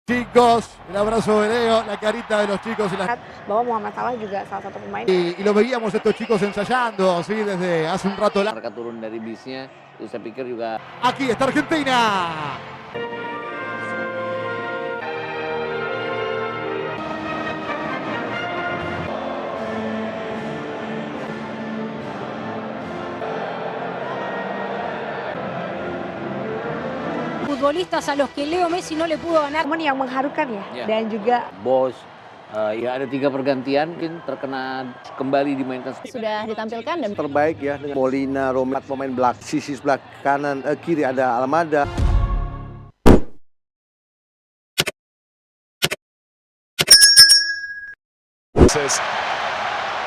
Chicos, el abrazo de Leo, la carita de los chicos. Bahwa Muhammad Salah juga salah satu pemain. Y lo veíamos estos chicos ensayando, ¿sí? Desde hace un rato. Mereka turun dari bisnya, itu saya pikir juga. Aquí está Argentina. Futbolistas a los que Leo Messi no le pudo ganar. Momen yang mengharukan ya. Dan juga Bos, ya ada 3 pergantian, mungkin terkena kembali dimainkan. Sudah ditampilkan dan terbaik ya dengan Molina, Romet, pemain belakang, sisi sebelah kanan, kiri ada Almada.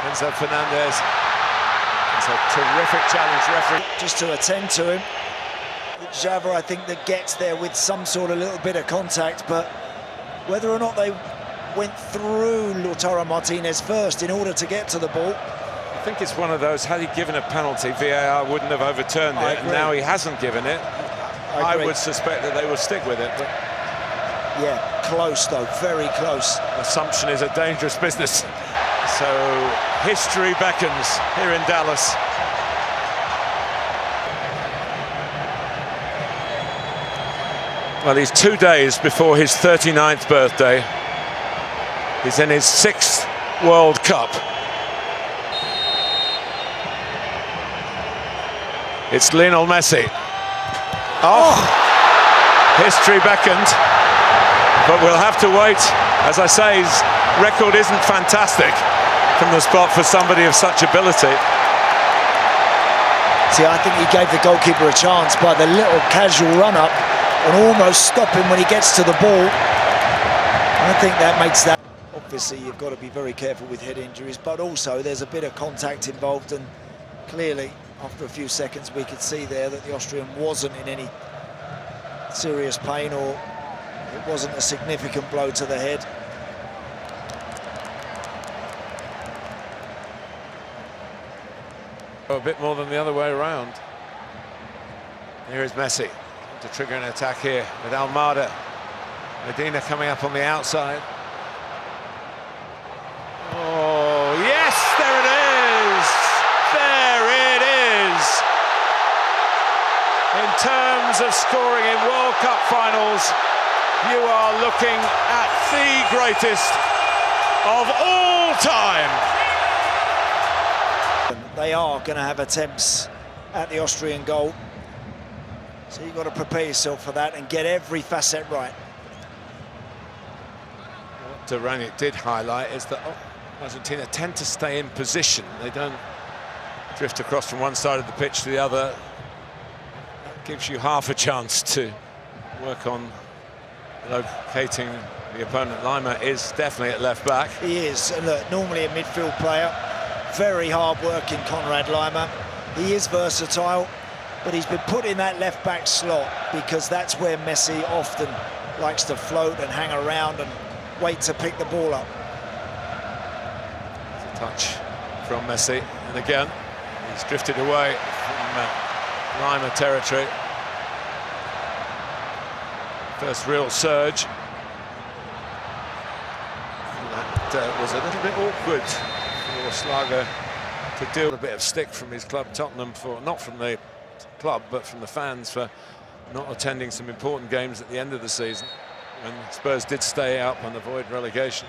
Enzo Fernandez. It's a terrific challenge, referee. Just to attend to him. Java, I think, that gets there with some sort of little bit of contact, but whether or not they went through Lautaro Martinez first in order to get to the ball. I think it's one of those, had he given a penalty, VAR wouldn't have overturned it, and now he hasn't given it. I would suspect that they will stick with it. But yeah, close though, very close. Assumption is a dangerous business. So history beckons here in Dallas. Well, he's 2 days before his 39th birthday. He's in his 6th World Cup. It's Lionel Messi. Oh! History beckoned. But we'll have to wait. As I say, his record isn't fantastic from the spot for somebody of such ability. See, I think he gave the goalkeeper a chance by the little casual run-up and almost stop him when he gets to the ball. I think that makes that. Obviously, you've got to be very careful with head injuries, but also there's a bit of contact involved, and clearly, after a few seconds, we could see there that the Austrian wasn't in any serious pain, or it wasn't a significant blow to the head. A bit more than the other way around. Here is Messi to trigger an attack here with Almada. Medina coming up on the outside. Oh, yes, there it is! There it is! In terms of scoring in World Cup finals, you are looking at the greatest of all time. They are going to have attempts at the Austrian goal. So you've got to prepare yourself for that and get every facet right. What Duranic did highlight is that Argentina tend to stay in position. They don't drift across from one side of the pitch to the other. That gives you half a chance to work on locating the opponent. Lima is definitely at left back. He is, and look, normally a midfield player. Very hard-working Conrad Lima. He is versatile, but he's been put in that left-back slot because that's where Messi often likes to float and hang around and wait to pick the ball up. There's a touch from Messi, and again, he's drifted away from Lima territory. First real surge. And that was a little bit awkward for Slager to deal with a bit of stick from his club Tottenham, for not from the club but from the fans, for not attending some important games at the end of the season when Spurs did stay up and avoid relegation.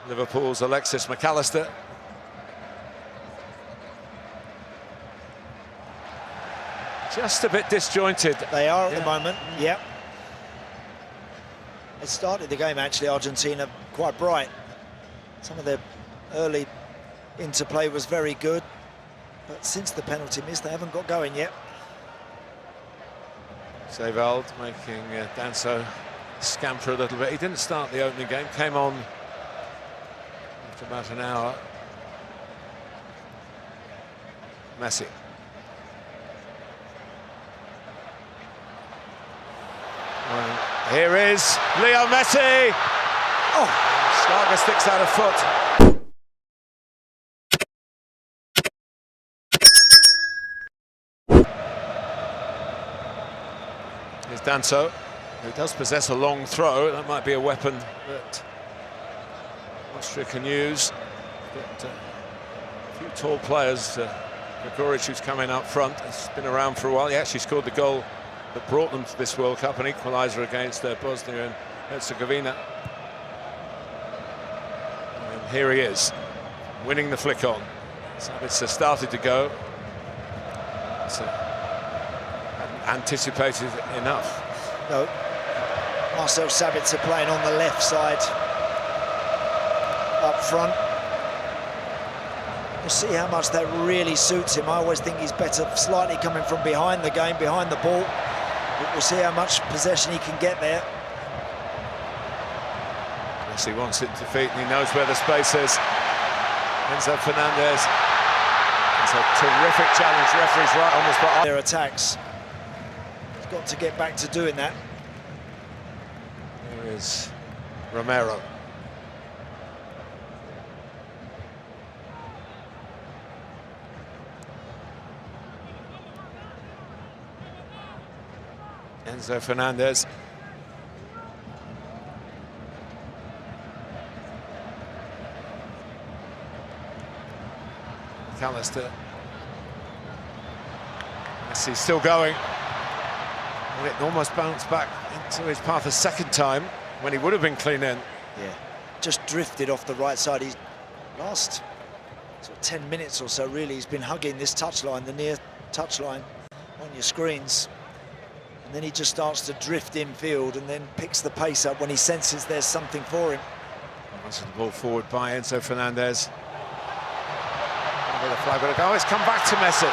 Liverpool's Alexis McAllister. Just a bit disjointed. They are at the moment, yeah. It started the game, actually, Argentina, quite bright. Some of their early interplay was very good, but since the penalty miss, they haven't got going yet. Sevald making Danso scamper a little bit. He didn't start the opening game, came on after about an hour. Messi. Well, here is Leo Messi. Oh, Schlager sticks out a foot. With Danso, who does possess a long throw. That might be a weapon that Austria can use. But a few tall players. Gregoric, who's coming up front, has been around for a while. He actually scored the goal that brought them to this World Cup, an equaliser against Bosnia and Herzegovina. And here he is, winning the flick on. Sabitzer started to go. So, hadn't anticipated enough. No, Marcel Sabitzer playing on the left side, up front. We'll see how much that really suits him. I always think he's better slightly coming from behind the game, behind the ball. But we'll see how much possession he can get there. Yes, he wants it to feet and he knows where the space is. Enzo Fernandez. It's a terrific challenge. Referee's right on the spot. Their attacks. He's got to get back to doing that. There is Romero. Enzo Fernandez. McAllister. Messi still going. And it almost bounced back into his path a second time when he would have been clean in. Yeah, just drifted off the right side. He's last sort of 10 minutes or so, really, he's been hugging this touchline, the near touchline on your screens. And then he just starts to drift infield and then picks the pace up when he senses there's something for him. That's the ball forward by Enzo Fernandez. The flag will go. It's come back to Messi.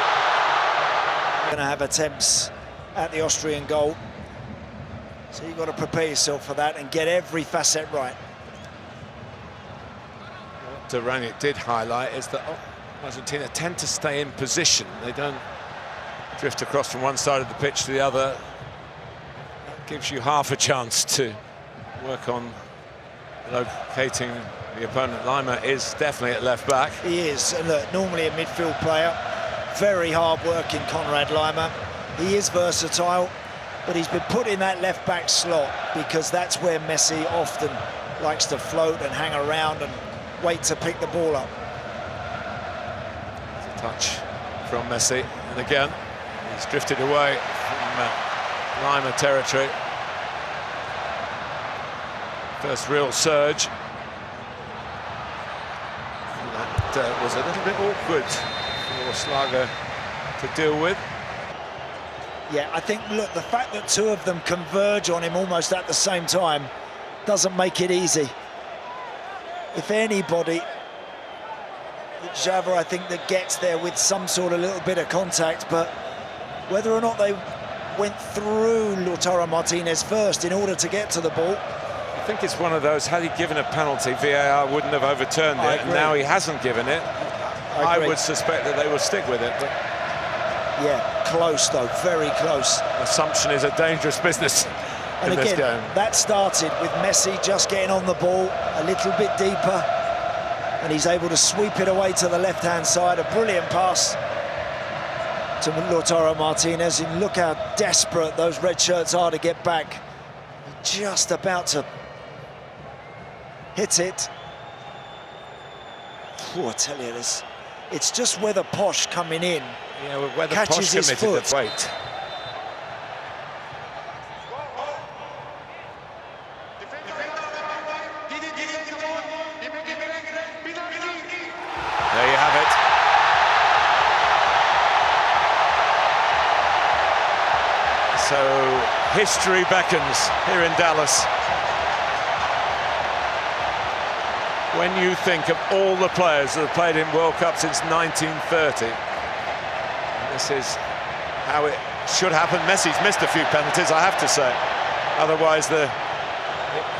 Going to have attempts at the Austrian goal. So you've got to prepare yourself for that and get every facet right. What Rangnick did highlight is that Argentina tend to stay in position. They don't drift across from one side of the pitch to the other. That gives you half a chance to work on locating the opponent. Lima is definitely at left back. He is, and look, normally a midfield player, very hard working Konrad Lima. He is versatile, but he's been put in that left back slot because that's where Messi often likes to float and hang around and wait to pick the ball up. There's a touch from Messi, and again he's drifted away from Lima territory. First real surge. That was a little bit awkward for Slager to deal with. Yeah, I think, look, the fact that two of them converge on him almost at the same time doesn't make it easy. If anybody, Java, I think, that gets there with some sort of little bit of contact, but whether or not they went through Lautaro Martinez first in order to get to the ball. I think it's one of those, had he given a penalty, VAR wouldn't have overturned it, and now he hasn't given it. I would suspect that they will stick with it. But yeah, close though, very close. Assumption is a dangerous business in this game. That started with Messi just getting on the ball a little bit deeper, and he's able to sweep it away to the left-hand side. A brilliant pass to Lautaro Martinez, and look how desperate those red shirts are to get back. Just about to hit it. Oh, I tell you this, it's just whether Posh coming in, yeah, well, whether catches Posh his committed foot. the weight. There you have it. So history beckons here in Dallas. When you think of all the players that have played in World Cup since 1930, this is how it should happen. Messi's missed a few penalties, I have to say. Otherwise,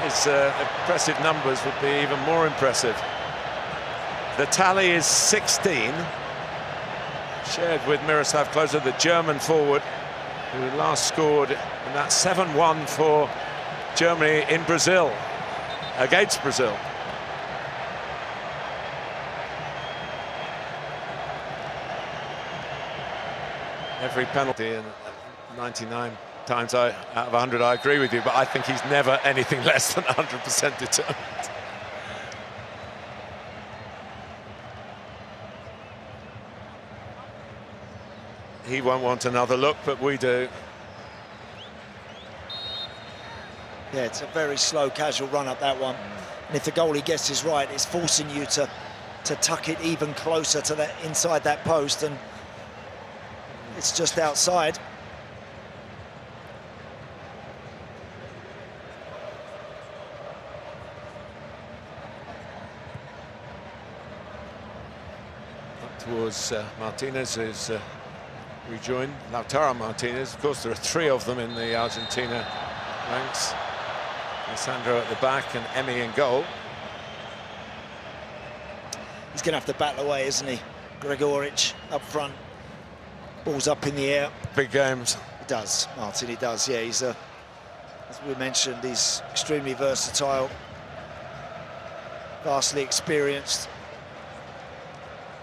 his impressive numbers would be even more impressive. The tally is 16, shared with Miroslav Klose, the German forward, who last scored in that 7-1 for Germany in Brazil, against Brazil. Every penalty, and 99 times out of 100 I agree with you, but I think he's never anything less than 100% determined. He won't want another look, but we do. Yeah, it's a very slow, casual run up, that one. And if the goalie gets this right, it's forcing you to tuck it even closer to that, inside that post, and it's just outside. Up towards Martinez, who's rejoined. Lautaro Martinez. Of course, there are three of them in the Argentina ranks. Alessandro at the back and Emi in goal. He's going to have to battle away, isn't he? Gregoric up front. Ball's up in the air. Big games. He does, Martin, he does. Yeah, he's, as we mentioned, he's extremely versatile, vastly experienced.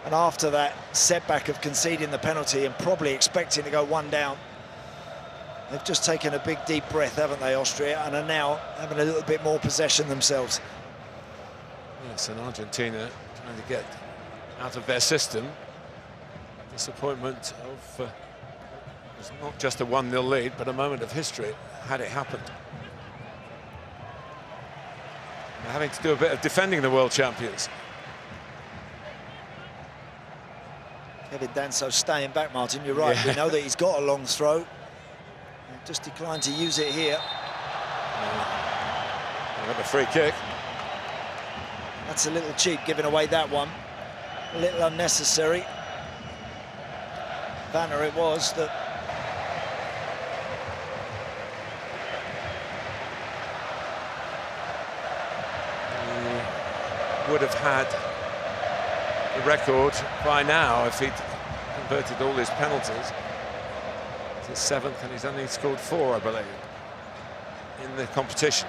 And after that setback of conceding the penalty and probably expecting to go one down, they've just taken a big, deep breath, haven't they, Austria, and are now having a little bit more possession themselves. Yes, and Argentina trying to get out of their system. Disappointment of it was not just a 1-0 lead, but a moment of history had it happened. They're having to do a bit of defending the world champions. Kevin Danso staying back, Martin, you're right. Yeah. We know that he's got a long throw. He just declined to use it here. Got the free kick. That's a little cheap, giving away that one. A little unnecessary. Vanna it was that... would have had the record by now if he'd converted all his penalties. It's his 7th, and he's only scored 4, I believe, in the competition.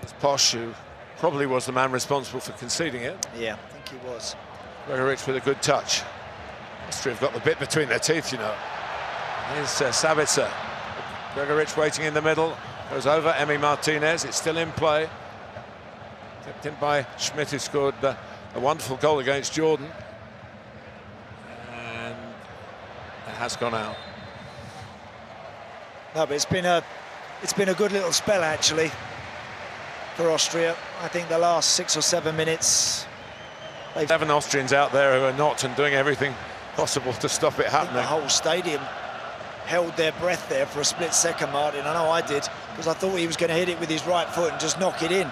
It's Posh, who probably was the man responsible for conceding it. Yeah, I think he was. Gregoric with a good touch. Austria have got the bit between their teeth, you know. Here's Sabitzer. Gregoric waiting in the middle. Goes over Emi Martinez. It's still in play. Tipped in by Schmidt, who scored a wonderful goal against Jordan. And it has gone out. No, but it's been a good little spell, actually, for Austria. I think the last 6 or 7 minutes... 7 Austrians out there who are not and doing everything possible to stop it happening. The whole stadium held their breath there for a split second, Martin. I know I did, because I thought he was going to hit it with his right foot and just knock it in.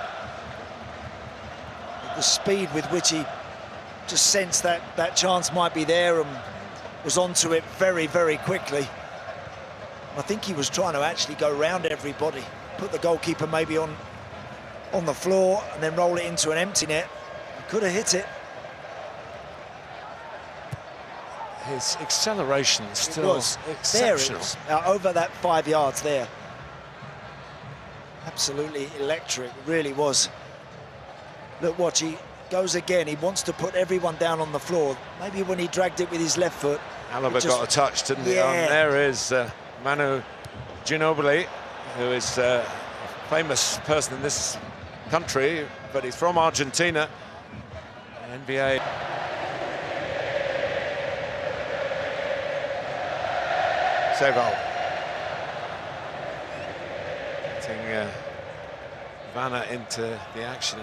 The speed with which he just sensed that chance might be there and was onto it very, very quickly. I think he was trying to actually go round everybody, put the goalkeeper maybe on the floor and then roll it into an empty net. He could have hit it. His acceleration still was exceptional. There it was, over that 5 yards there. Absolutely electric, really was. Look, watch, he goes again. He wants to put everyone down on the floor. Maybe when he dragged it with his left foot. Alaba got a touch, didn't he? And there is Manu Ginobili, who is a famous person in this country, but he's from Argentina. NBA. Seval. Getting Vanna into the action.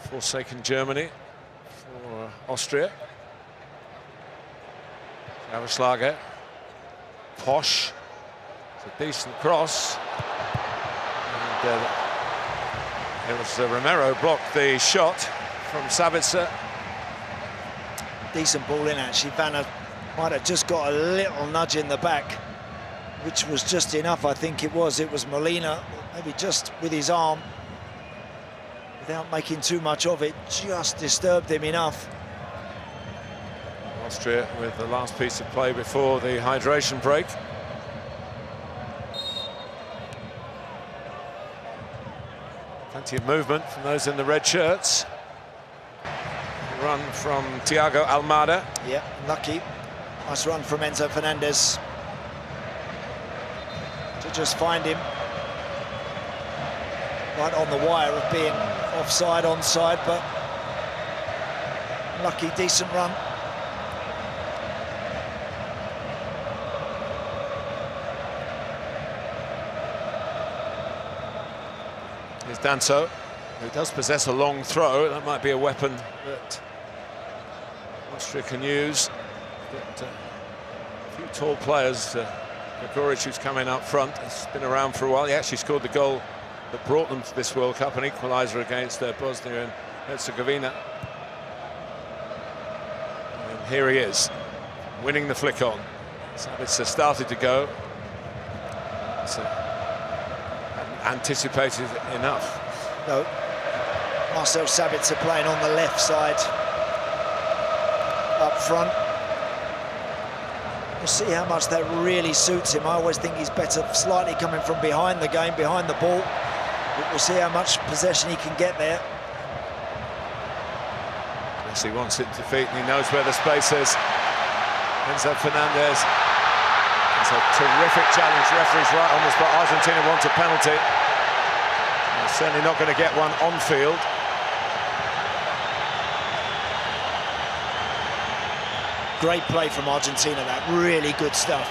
Forsaken Germany for Austria. Schauerschlager. Posch. It's a decent cross. And it was Romero blocked the shot from Sabitzer. Decent ball in, actually. Vanna might have just got a little nudge in the back, which was just enough, I think it was. It was Molina, maybe just with his arm, without making too much of it, just disturbed him enough. Austria with the last piece of play before the hydration break. Plenty of movement from those in the red shirts. run from Thiago Almada. Yeah, lucky. Nice run from Enzo Fernandez to just find him right on the wire of being offside, onside, but lucky, decent run. Here's Danso, who does possess a long throw. That might be a weapon that Austria can use. But, a few tall players. Gregoric, who's coming up front, has been around for a while. He actually scored the goal that brought them to this World Cup, an equaliser against Bosnia and Herzegovina. And here he is, winning the flick on. Sabitzer started to go. Anticipated enough. No, Marcel Sabitzer playing on the left side up front. We'll see how much that really suits him. I always think he's better slightly coming from behind the game, behind the ball. But we'll see how much possession he can get there. Yes, he wants it to feet and he knows where the space is. Enzo Fernandez. It's a terrific challenge. Referee's right on the spot. Argentina wants a penalty. They're certainly not going to get one on field. Great play from Argentina, that really good stuff.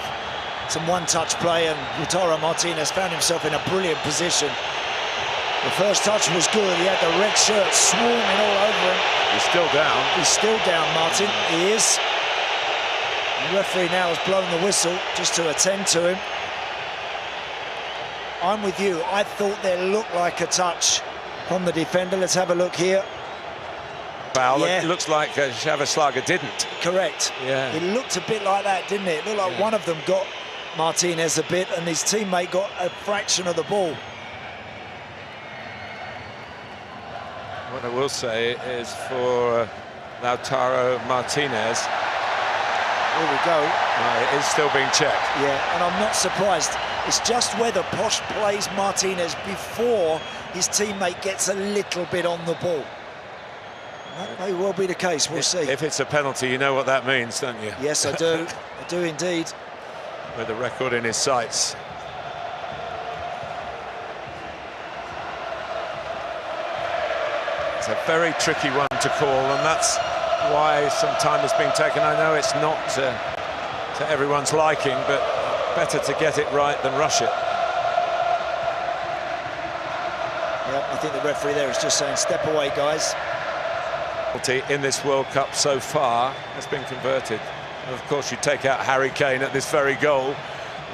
Some one-touch play, and Lautaro Martinez found himself in a brilliant position. The first touch was good. He had the red shirt swarming all over him. He's still down. He's still down, Martin. He is. The referee now has blown the whistle just to attend to him. I'm with you. I thought there looked like a touch from the defender. Let's have a look here. Foul. Yeah. It looks like Xhavaslaga didn't. Correct. Yeah. It looked a bit like that, didn't it? It looked like one of them got Martinez a bit and his teammate got a fraction of the ball. What I will say is for Lautaro Martinez, Here we go. it is still being checked. Yeah, and I'm not surprised. It's just whether Posh plays Martinez before his teammate gets a little bit on the ball. That may well be the case, we'll see. If it's a penalty, you know what that means, don't you? Yes, I do. I do indeed. With the record in his sights. It's a very tricky one to call, and that's why some time has been taken. I know it's not to everyone's liking, but better to get it right than rush it. Yep, I think the referee there is just saying, step away, guys. In this World Cup so far has been converted. And of course, you take out Harry Kane at this very goal,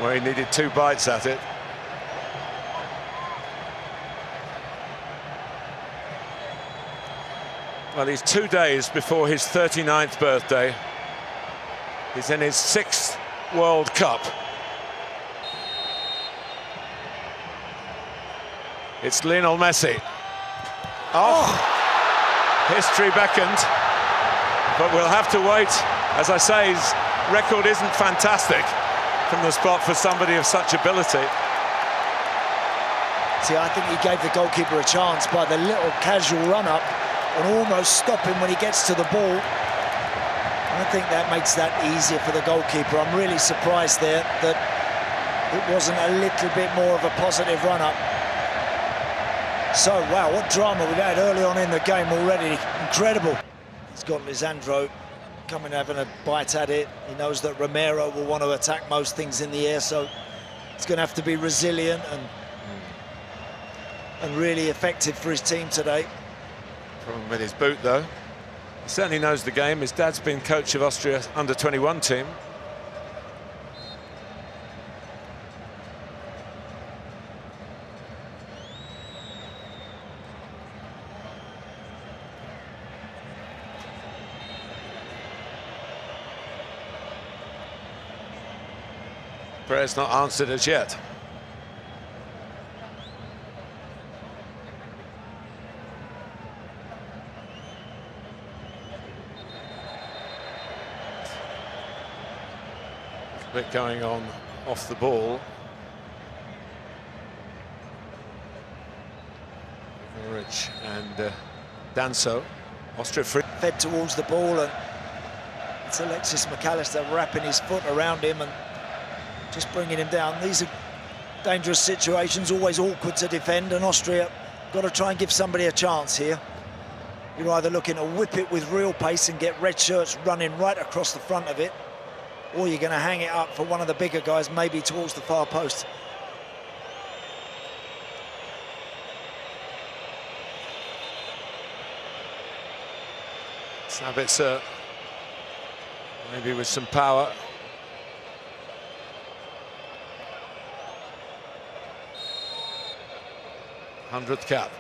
where he needed 2 bites at it. Well, he's 2 days before his 39th birthday. He's in his 6th World Cup. It's Lionel Messi. Oh! History beckoned, but we'll have to wait. As I say, his record isn't fantastic from the spot for somebody of such ability. See, I think he gave the goalkeeper a chance by the little casual run-up and almost stop him when he gets to the ball. I think that makes that easier for the goalkeeper. I'm really surprised there that it wasn't a little bit more of a positive run-up. So, wow, what drama we've had early on in the game already. Incredible. He's got Lisandro coming having a bite at it. He knows that Romero will want to attack most things in the air, so it's going to have to be resilient and really effective for his team today. Problem with his boot, though. He certainly knows the game. His dad's been coach of Austria's under-21 team. Prayer's not answered as yet. A bit going on off the ball. Rich and Danso. Austria free. Fed towards the ball, and it's Alexis McAllister wrapping his foot around him and just bringing him down. These are dangerous situations, always awkward to defend, and Austria got to try and give somebody a chance here. You're either looking to whip it with real pace and get red shirts running right across the front of it, or you're going to hang it up for one of the bigger guys, maybe towards the far post. Sabitzer, maybe with some power. '100th cap.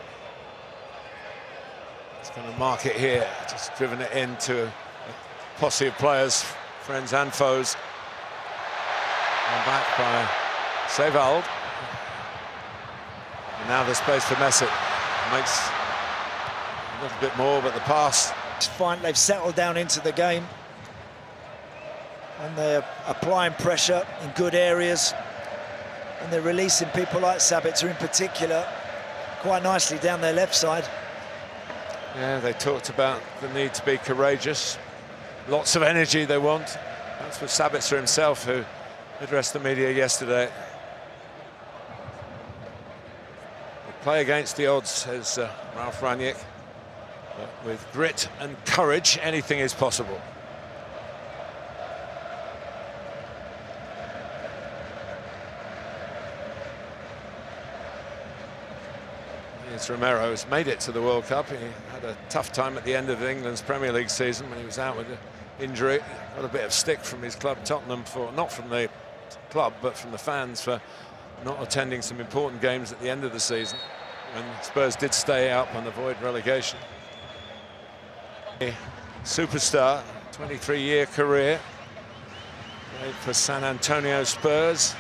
He's going to mark it here, just driven it into a posse of players, friends and foes. And back by Sevald. And now the space for Messi. Makes a little bit more, but the pass. It's fine, they've settled down into the game. And they're applying pressure in good areas. And they're releasing people like Sabitzer in particular quite nicely down their left side. Yeah, they talked about the need to be courageous. Lots of energy they want. That's what Sabitzer himself, who addressed the media yesterday. They play against the odds, says Ralf Rangnick. But with grit and courage, anything is possible. Romero has made it to the World Cup. He had a tough time at the end of England's Premier League season when he was out with an injury. Got a bit of stick from his club Tottenham, for not from the club but from the fans, for not attending some important games at the end of the season when Spurs did stay up and avoid relegation. A superstar, 23-year career, played for San Antonio Spurs.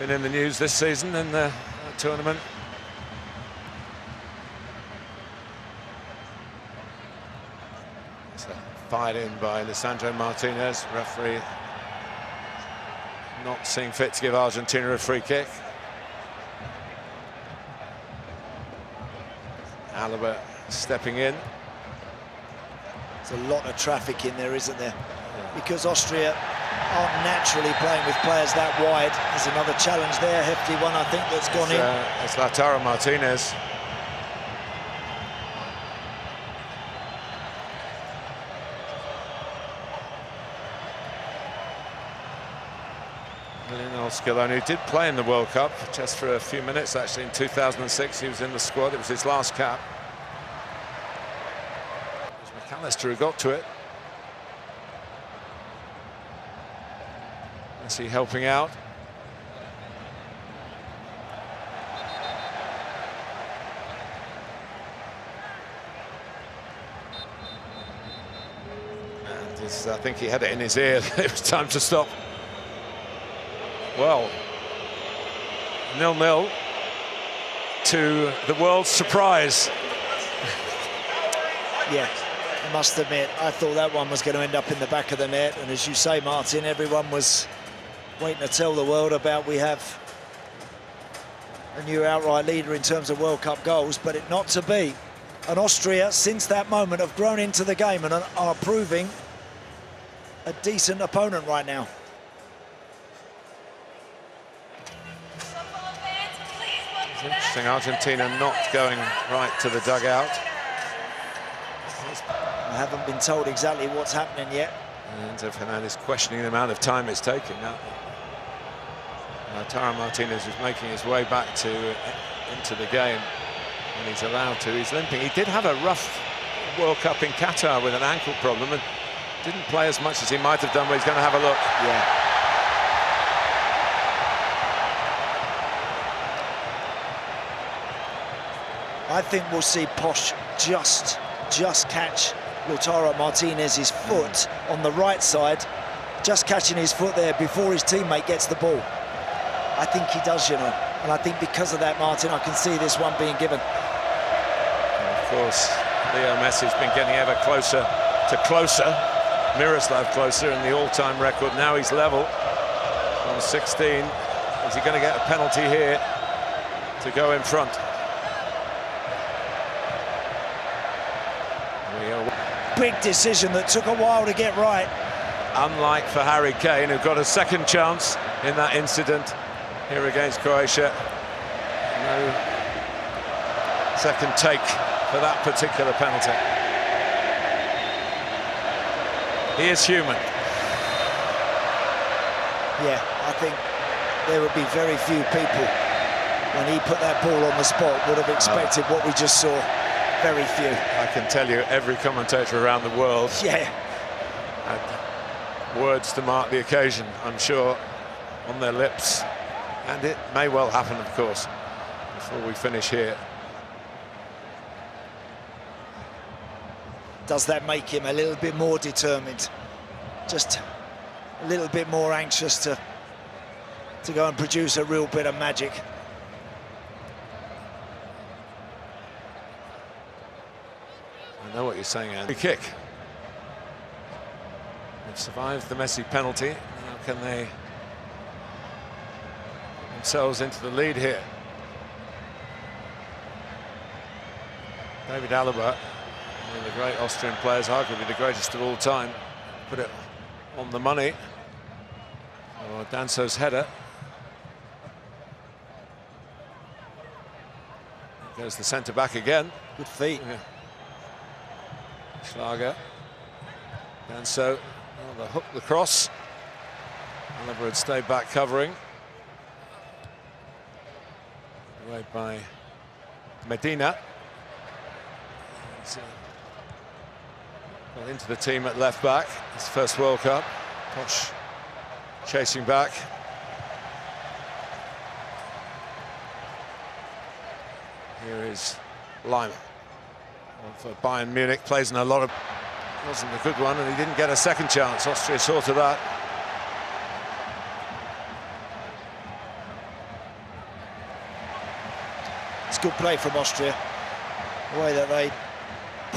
Been in the news this season in the tournament. Fired in by Lisandro Martinez, referee not seeing fit to give Argentina a free kick. Alaba stepping in. There's a lot of traffic in there, isn't there? Because Austria aren't naturally playing with players that wide. There's another challenge there, hefty one, I think, that's gone in. It's Lautaro Martinez. Scaloni did play in the World Cup just for a few minutes, actually. In 2006 he was in the squad. It was his last cap. It was McAllister who got to it. Messi helping out. And I think he had it in his ear that it was time to stop. Well, 0-0 to the world's surprise. Yeah, I must admit, I thought that one was going to end up in the back of the net. And as you say, Martin, everyone was waiting to tell the world about we have a new outright leader in terms of World Cup goals, but it not to be. And Austria, since that moment, have grown into the game and are proving a decent opponent right now. It's interesting, Argentina not going right to the dugout. I haven't been told exactly what's happening yet. Enzo Fernandez questioning the amount of time it's taking. Now, Lautaro Martinez is making his way back into the game, and he's allowed to. He's limping. He did have a rough World Cup in Qatar with an ankle problem and didn't play as much as he might have done, but he's going to have a look. Yeah. I think we'll see Posh just catch Lautaro Martinez's foot on the right side, just catching his foot there before his teammate gets the ball. I think he does, you know, and I think because of that, Martin, I can see this one being given. And of course, Leo Messi's been getting ever closer to closer. Miroslav closer in the all-time record. Now he's level on 16. Is he going to get a penalty here to go in front? big decision that took a while to get right. Unlike for Harry Kane, who got a second chance in that incident here against Croatia. No second take for that particular penalty. He is human. Yeah, I think there would be very few people, when he put that ball on the spot, would have expected what we just saw. Very few. I can tell you, every commentator around the world had words to mark the occasion, I'm sure, on their lips. And it may well happen, of course, before we finish here. Does that make him a little bit more determined? Just a little bit more anxious to go and produce a real bit of magic. I know what you're saying, Andy. Kick. They've survived the Messi penalty. Now can they get themselves into the lead here? David Alaba, one of the great Austrian players, arguably the greatest of all time, put it on the money. Or Danso's header. There's the centre-back again. Good feet. Yeah. Schlager. Danso, the hook, the cross. Alaba had stayed back covering. Away by Medina. Well, into the team at left back. His first World Cup. Posh chasing back. Here is Lima for Bayern Munich, plays in a lot of... Wasn't a good one, and he didn't get a second chance. Austria saw to that. It's good play from Austria. The way that they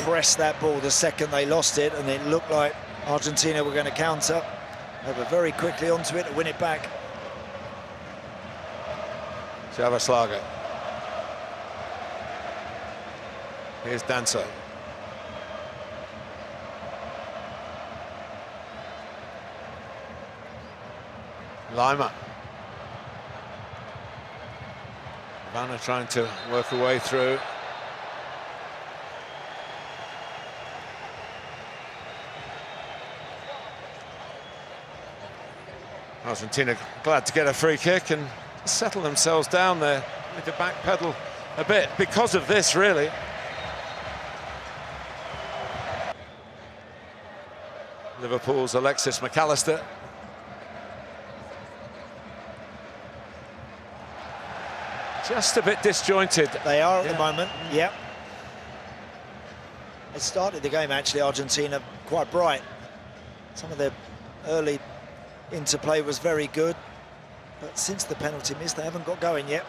pressed that ball the second they lost it, and it looked like Argentina were going to counter. They were very quickly onto it to win it back. Schlager. Here's Danso. Lima. Vanna trying to work her way through. Argentina glad to get a free kick and settle themselves down there. Need to backpedal a bit because of this, really. Liverpool's Alexis McAllister. Just a bit disjointed. They are at the moment, yeah. It started the game, actually, Argentina, quite bright. Some of their early interplay was very good, but since the penalty miss, they haven't got going yet.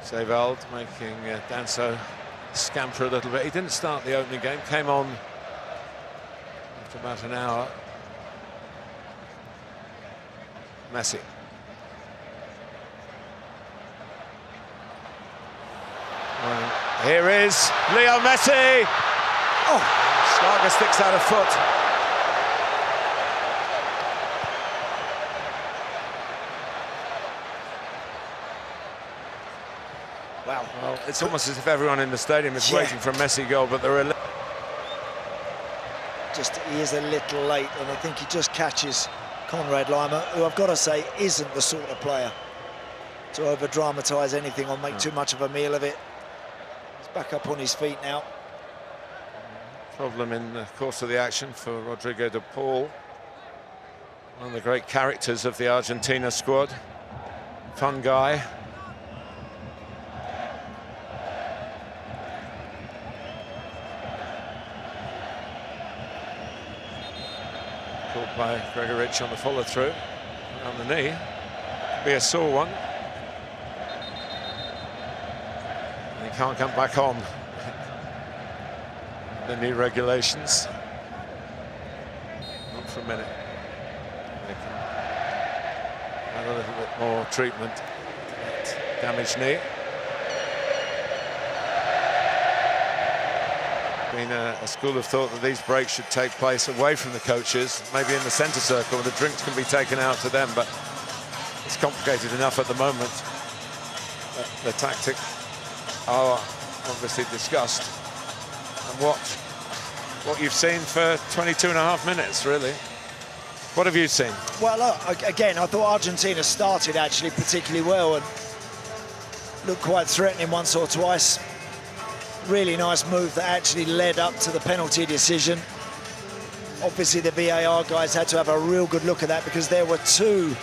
Sevald making Danso scamper a little bit. He didn't start the opening game, came on after about an hour. Messi. Well, here is Leo Messi. Oh, Schlager sticks out a foot. Wow. Well, it's almost as if everyone in the stadium is waiting for a Messi goal, but they're he is a little late, and I think he just catches Conrad Lima, who I've got to say isn't the sort of player to over-dramatise anything or make too much of a meal of it. He's back up on his feet now. Problem in the course of the action for Rodrigo de Paul, one of the great characters of the Argentina squad. Fun guy. Caught by Gregorich on the follow-through, on the knee. Could be a sore one. And he can't come back on. The new regulations. Not for a minute. They can add a little bit more treatment to that damaged knee. been a school of thought that these breaks should take place away from the coaches, maybe in the centre circle, where the drinks can be taken out to them, but it's complicated enough at the moment. The tactics are obviously discussed. And what you've seen for 22.5 minutes, really. What have you seen? Well, again, I thought Argentina started actually particularly well and looked quite threatening once or twice. Really nice move that actually led up to the penalty decision. Obviously, the VAR guys had to have a real good look at that because there were two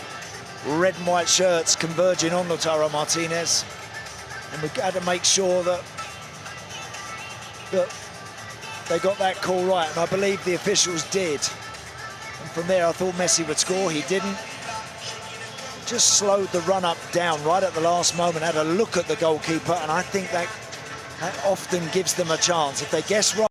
red and white shirts converging on Lautaro Martinez. And we had to make sure that they got that call right, and I believe the officials did. And from there, I thought Messi would score. He didn't. Just slowed the run-up down right at the last moment, had a look at the goalkeeper, and I think that often gives them a chance. If they guess right,